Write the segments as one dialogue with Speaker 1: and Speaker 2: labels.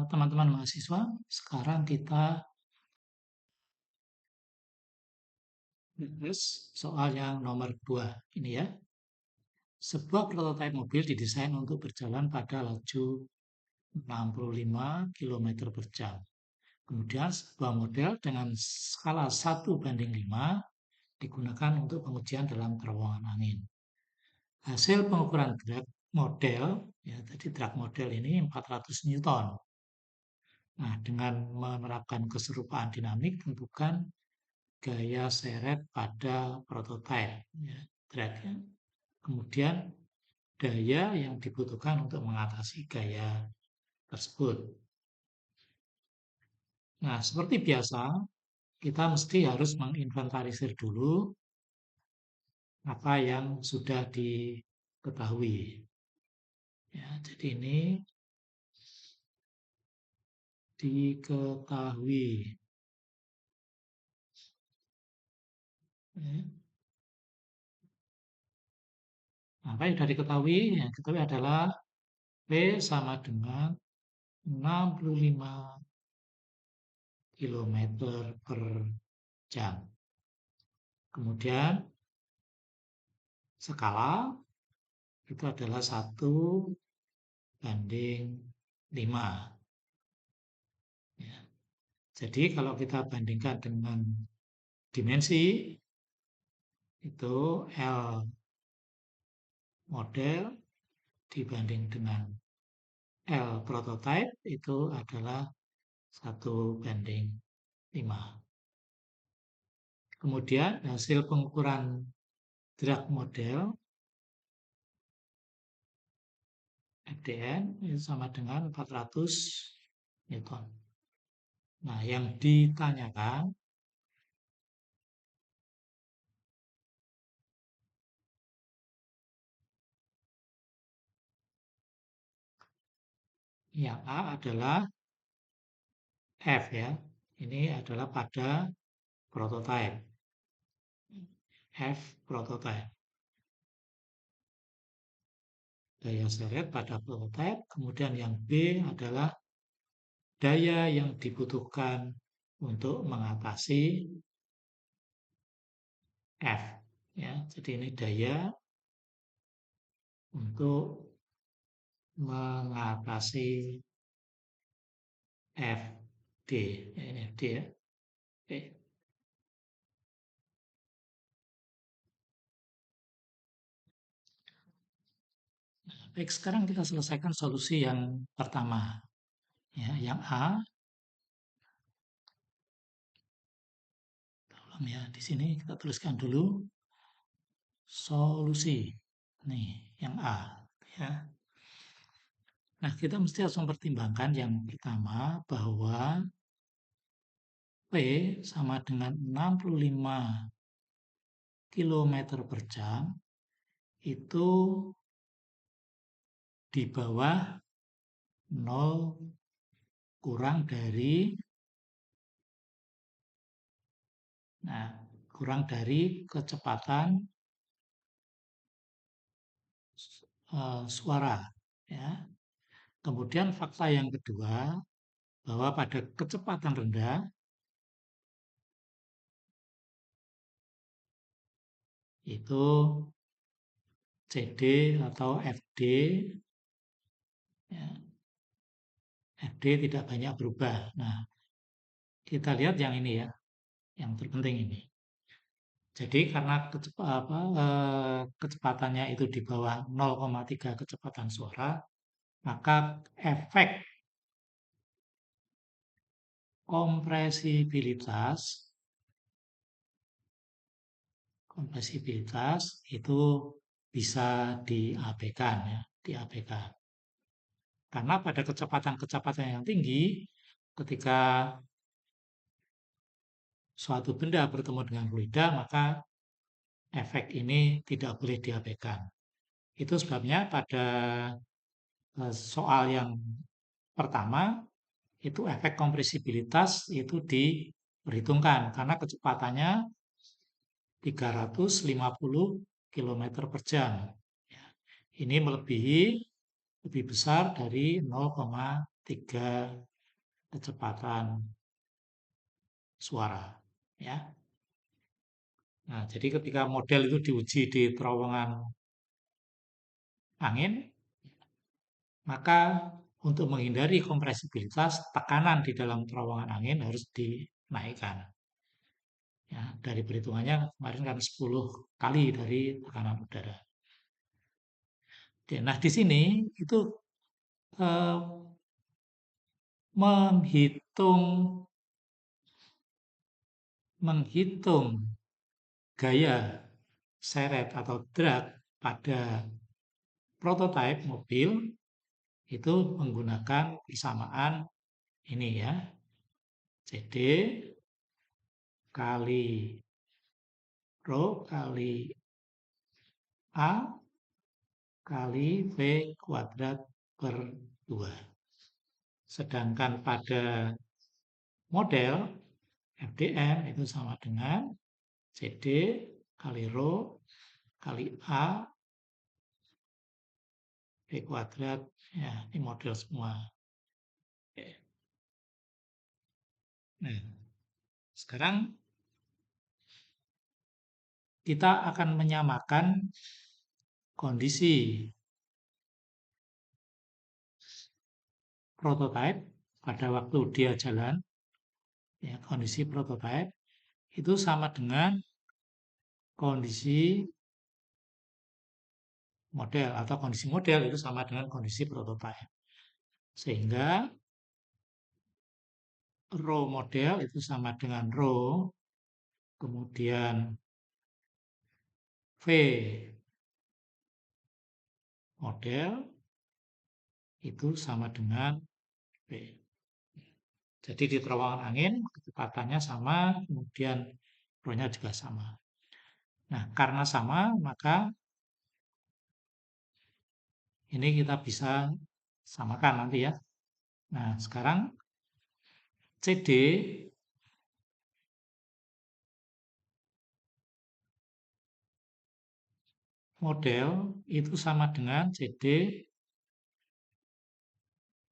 Speaker 1: Teman-teman mahasiswa, sekarang kita bahas soal yang nomor 2 ini ya. Sebuah prototipe mobil didesain untuk berjalan pada laju 65 km per jam. Kemudian sebuah model dengan skala 1:5 digunakan untuk pengujian dalam terowongan angin. Hasil pengukuran drag model, ya tadi drag model ini 400 Newton. Nah, dengan menerapkan keserupaan dinamik, tentukan gaya seret pada prototipe, ya, drag. Ya. Kemudian daya yang dibutuhkan untuk mengatasi gaya tersebut. Nah, seperti biasa, kita mesti harus menginventarisir dulu apa yang sudah diketahui. Ya, jadi ini diketahui. Ya. Apa yang sudah diketahui? Yang diketahui adalah P sama dengan 65 km per jam. Kemudian skala itu adalah 1:5. Ya. Jadi kalau kita bandingkan dengan dimensi, itu L model dibanding dengan L prototype itu adalah 1:5. Kemudian hasil pengukuran drag model FDN itu sama dengan 400 Newton. Nah, yang ditanyakan yang A adalah F ya. Ini adalah pada prototype. F prototype. Daya seret pada prototype. Kemudian yang B adalah daya yang dibutuhkan untuk mengatasi F. Ya, jadi ini daya untuk mengatasi FD. Ya, ini FD ya. Oke. Baik, sekarang kita selesaikan solusi yang pertama. Ya, yang A. Tolong ya, di sini kita tuliskan dulu solusi. Nih, yang A. Ya. Nah, kita mesti harus mempertimbangkan yang pertama bahwa P sama dengan 65 km per jam itu di bawah 0 kurang dari kecepatan suara ya. Kemudian fakta yang kedua bahwa pada kecepatan rendah itu CD atau FD ya, FD tidak banyak berubah. Nah, kita lihat yang ini ya, yang terpenting ini. Jadi karena kecepatannya itu di bawah 0,3 kecepatan suara, maka efek kompresibilitas itu bisa diabaikan ya, diabaikan. Karena pada kecepatan-kecepatan yang tinggi, ketika suatu benda bertemu dengan fluida, maka efek ini tidak boleh diabaikan. Itu sebabnya pada soal yang pertama, itu efek kompresibilitas itu diperhitungkan karena kecepatannya 350 km per jam. Ini melebihi lebih besar dari 0,3 3 kecepatan suara, ya. Nah, jadi ketika model itu diuji di terowongan angin, maka untuk menghindari kompresibilitas, tekanan di dalam terowongan angin harus dinaikkan. Ya, dari perhitungannya kemarin kan 10 kali dari tekanan udara. Oke, nah di sini itu eh, menghitung gaya seret atau drag pada prototipe mobil itu menggunakan persamaan ini ya, CD kali Rho kali A kali V kuadrat per 2. Sedangkan pada model FDM itu sama dengan CD kali Rho kali A V kuadrat. Ya, ini model semua. Nah, sekarang kita akan menyamakan kondisi prototipe pada waktu dia jalan, ya, kondisi prototipe itu sama dengan kondisi model atau kondisi model itu sama dengan kondisi prototipe. Sehingga rho model itu sama dengan rho, kemudian V model itu sama dengan V. Jadi di terowongan angin kecepatannya sama, kemudian rho-nya juga sama. Nah, karena sama, maka ini kita bisa samakan nanti ya. Nah, sekarang CD model itu sama dengan CD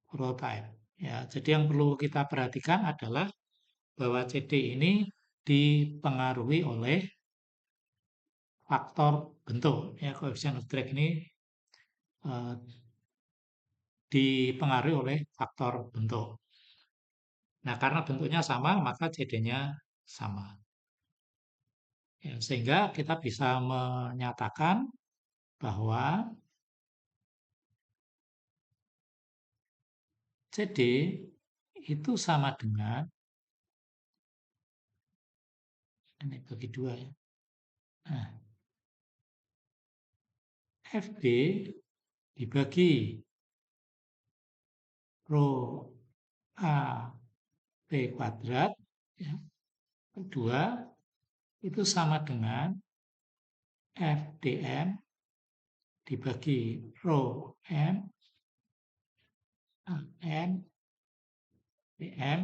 Speaker 1: prototype. Ya, jadi yang perlu kita perhatikan adalah bahwa CD ini dipengaruhi oleh faktor bentuk. Ya, coefficient of drag ini eh, dipengaruhi oleh faktor bentuk. Nah, karena bentuknya sama, maka CD-nya sama. Ya, sehingga kita bisa menyatakan bahwa CD itu sama dengan, ini bagi dua ya. Nah, FD dibagi rho A B kuadrat ya, per 2 itu sama dengan FDM dibagi rho M AM PM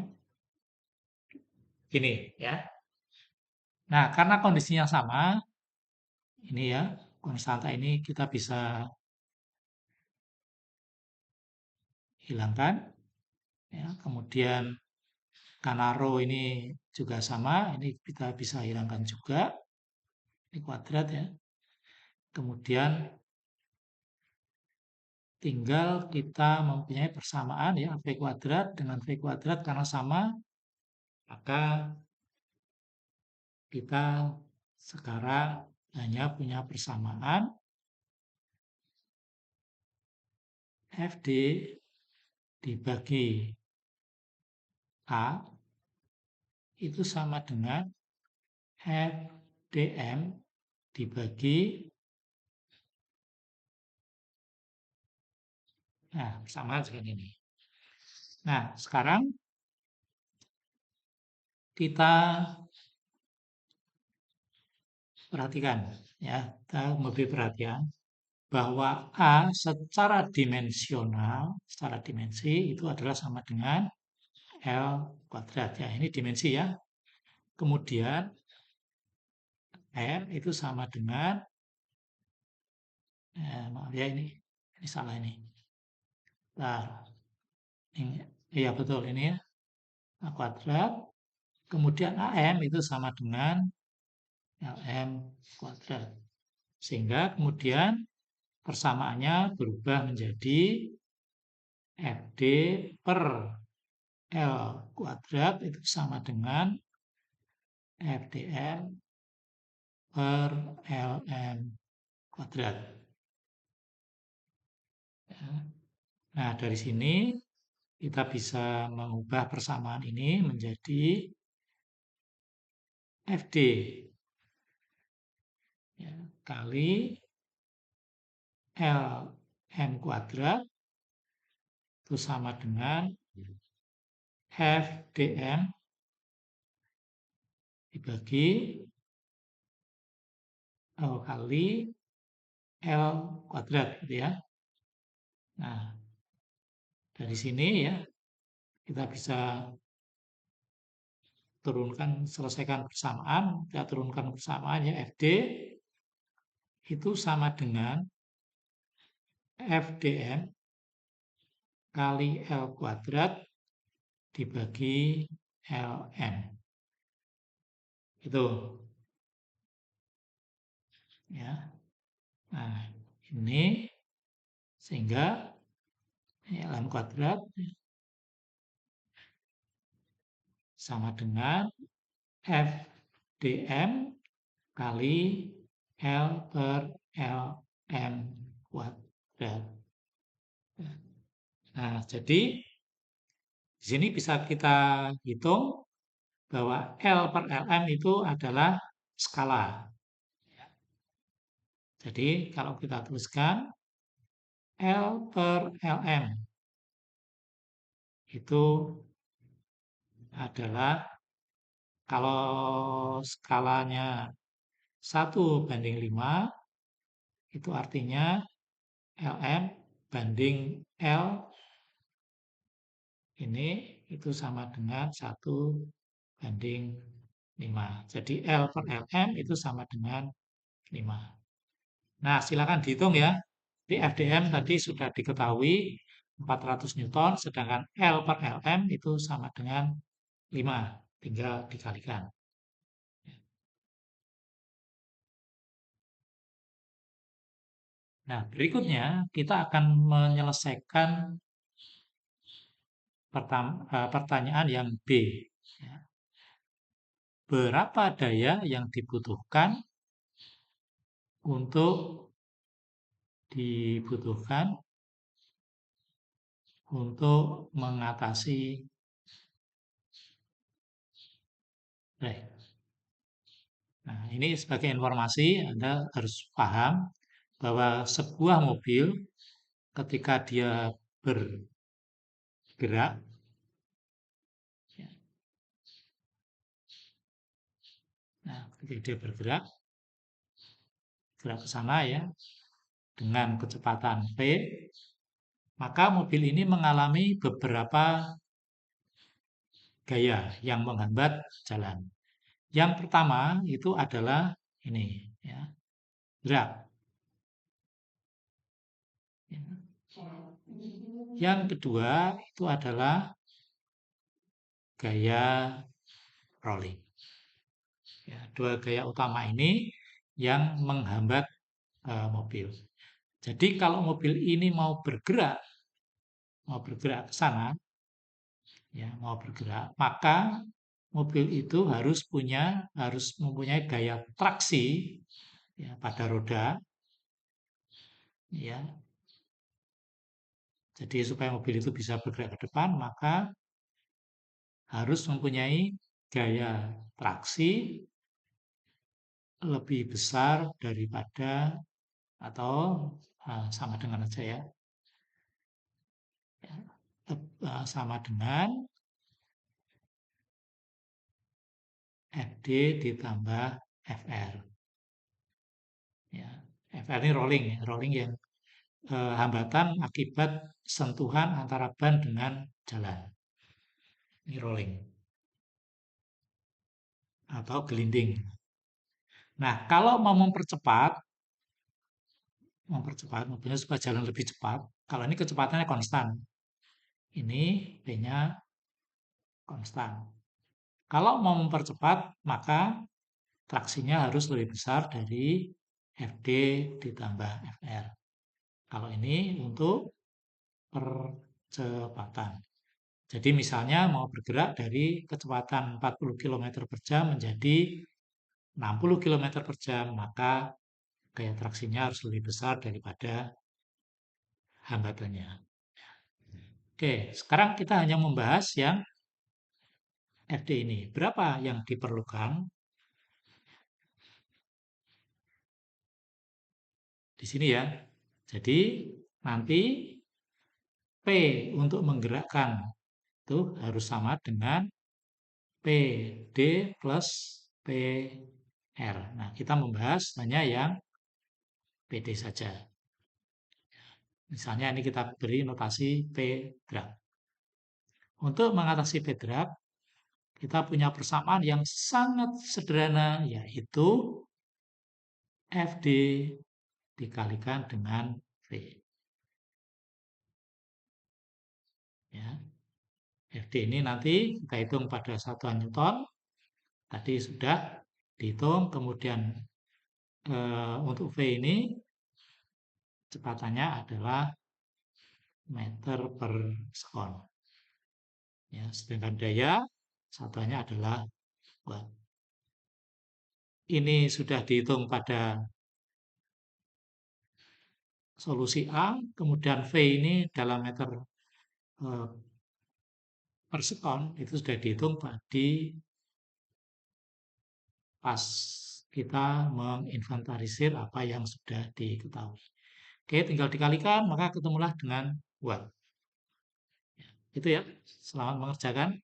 Speaker 1: gini ya. Nah, karena kondisinya sama, ini ya, konstanta ini kita bisa hilangkan ya. Kemudian karena rho ini juga sama, ini kita bisa hilangkan juga. Ini kuadrat ya. Kemudian tinggal kita mempunyai persamaan ya, V kuadrat dengan V kuadrat karena sama, maka kita sekarang hanya punya persamaan FD dibagi A itu sama dengan FDM dibagi, nah sama dengan ini. Nah, sekarang kita perhatikan ya, kita memberi perhatian bahwa A secara dimensional, secara dimensi itu adalah sama dengan L kuadrat ya. Ini dimensi ya. Kemudian M itu sama dengan maaf ya ini salah ini. Nah, Ini, iya betul ini ya. A kuadrat. Kemudian AM itu sama dengan LM kuadrat. Sehingga kemudian persamaannya berubah menjadi FD per L kuadrat itu sama dengan FDM per LM kuadrat. Ya. Nah, dari sini kita bisa mengubah persamaan ini menjadi FD ya, kali LM kuadrat itu sama dengan FDM dibagi L kali L kuadrat gitu ya. Nah, dari sini ya kita bisa selesaikan persamaan, kita turunkan persamaan ya FD itu sama dengan FDM kali L kuadrat dibagi LN. Itu ya. Nah, ini sehingga LN kuadrat sama dengan FDM kali L per LM kuadrat. Nah, jadi di sini bisa kita hitung bahwa L per LM itu adalah skala. Jadi kalau kita tuliskan L per LM itu adalah kalau skalanya 1:5 itu artinya LM banding L ini itu sama dengan 1:5. Jadi L per LM itu sama dengan 5. Nah, silakan dihitung ya. Di FDM tadi sudah diketahui 400 Newton, sedangkan L per LM itu sama dengan 5. Tinggal dikalikan. Nah, berikutnya kita akan menyelesaikan pertanyaan yang B. Ya. Berapa daya yang dibutuhkan dibutuhkan untuk mengatasi Nah, ini sebagai informasi Anda harus paham bahwa sebuah mobil ketika dia bergerak ya, nah, ketika dia bergerak gerak ke sana ya dengan kecepatan v, maka mobil ini mengalami beberapa gaya yang menghambat jalan. Yang pertama itu adalah ini ya, gerak. Yang kedua itu adalah gaya rolling. Ya, dua gaya utama ini yang menghambat mobil. Jadi kalau mobil ini mau bergerak ke sana, ya mau bergerak, maka mobil itu harus mempunyai gaya traksi ya, pada roda, ya. Jadi supaya mobil itu bisa bergerak ke depan, maka harus mempunyai gaya traksi lebih besar daripada atau sama dengan aja ya, sama dengan FD ditambah FR. Ya, FR ini rolling, ya. Rolling yang hambatan akibat sentuhan antara ban dengan jalan. Ini rolling atau gelinding. Nah, kalau mau mempercepat mobilnya supaya jalan lebih cepat, kalau ini kecepatannya konstan. Ini P-nya konstan. Kalau mau mempercepat, maka traksinya harus lebih besar dari FD ditambah FR. Kalau ini untuk percepatan. Jadi misalnya mau bergerak dari kecepatan 40 km per jam menjadi 60 km per jam, maka gaya traksinya harus lebih besar daripada hambatannya. Oke, sekarang kita hanya membahas yang FD ini. Berapa yang diperlukan? Di sini ya. Jadi nanti P untuk menggerakkan itu harus sama dengan PD plus PR. Nah, kita membahas hanya yang PD saja. Misalnya ini kita beri notasi P drag. Untuk mengatasi P drag, kita punya persamaan yang sangat sederhana, yaitu FD dikalikan dengan V. Ya. FD ini nanti kita hitung pada satuan Newton. Tadi sudah dihitung, kemudian untuk V ini kecepatannya adalah meter per sekon. Ya, sedangkan daya satuannya adalah watt. Ini sudah dihitung pada solusi A, kemudian V ini dalam meter per sekon itu sudah dihitung di pas kita menginventarisir apa yang sudah diketahui. Oke, tinggal dikalikan, maka ketemulah dengan watt. Itu ya, selamat mengerjakan.